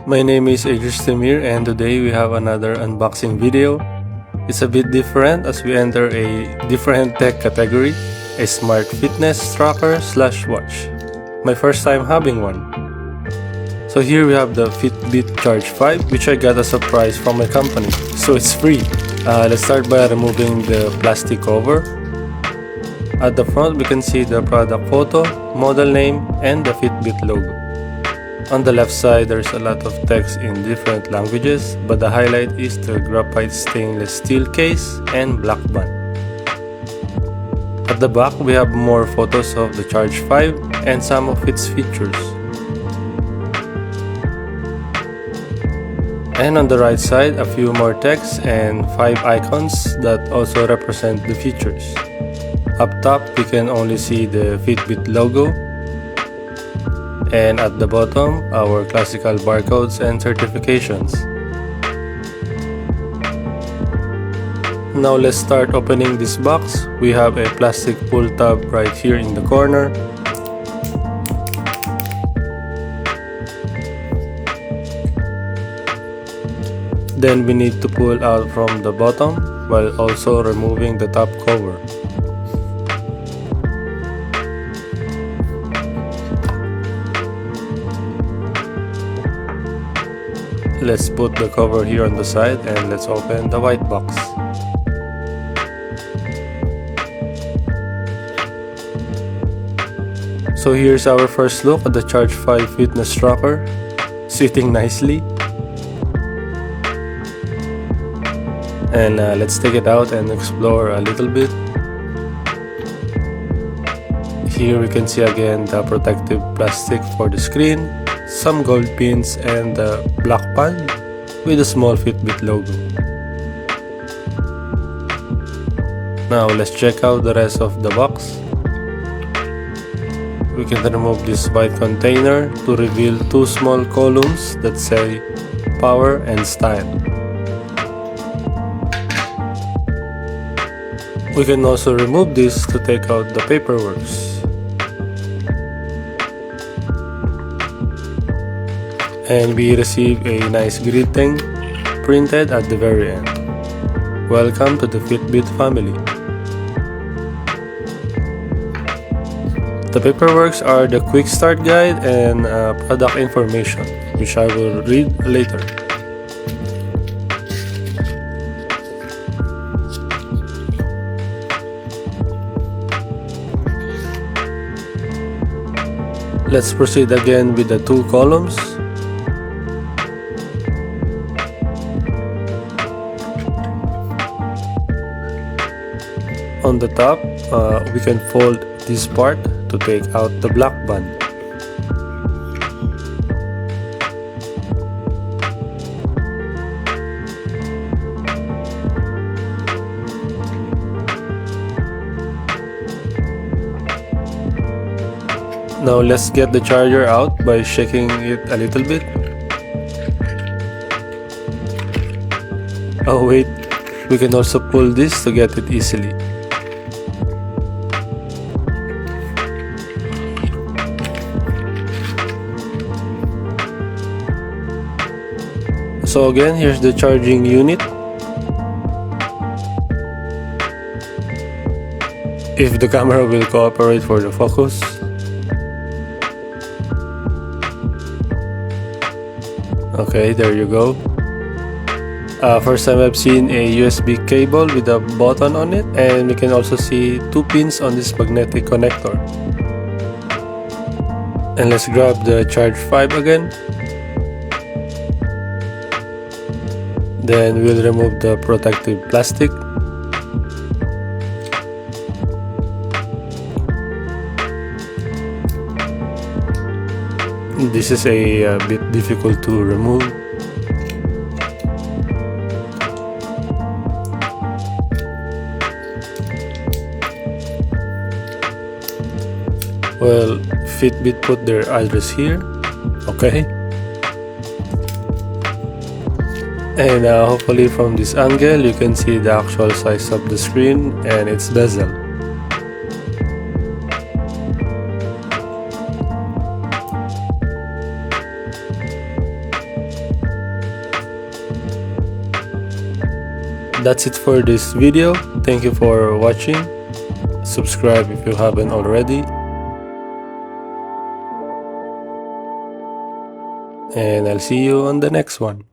My name is Samir and today we have another unboxing video. It's a bit different as we enter a different tech category, a smart fitness tracker / watch. My first time having one. So here we have the Fitbit Charge 5, which I got as a surprise from my company, so it's free. Let's start by removing the plastic cover. At the front we can see the product photo, model name, and the Fitbit logo. On the left side there's a lot of text in different languages, but the highlight is the graphite stainless steel case and black band. At the back we have more photos of the Charge 5 and some of its features. And on the right side, a few more text and 5 icons that also represent the features. Up top, we can only see the Fitbit logo. And at the bottom, our classical barcodes and certifications. Now let's start opening this box. We have a plastic pull tab right here in the corner. Then we need to pull out from the bottom while also removing the top cover. Let's put the cover here on the side and let's open the white box. So here's our first look at the Charge 5 fitness tracker, sitting nicely. And let's take it out and explore a little bit. Here we can see again the protective plastic for the screen, some gold pins, and the black band with a small Fitbit logo. Now let's check out the rest of the box. We can remove this white container to reveal two small columns that say power and style. We can also remove this to take out the paperwork. And we receive a nice greeting printed at the very end. Welcome to the Fitbit family. The paperwork are the quick start guide and product information, which I will read later. Let's proceed again with the two columns. On the top, we can fold this part to take out the black band. Now let's get the charger out by shaking it a little bit. Oh wait, we can also pull this to get it easily. So again, here's the charging unit. If the camera will cooperate for the focus. Okay, there you go. First time I've seen a USB cable with a button on it, and we can also see two pins on this magnetic connector. And let's grab the Charge 5 again. Then we'll remove the protective plastic. This is a bit difficult to remove. Well, Fitbit put their address here. Okay. And hopefully from this angle you can see the actual size of the screen and its bezel. That's it for this video. Thank you for watching. Subscribe if you haven't already. And I'll see you on the next one.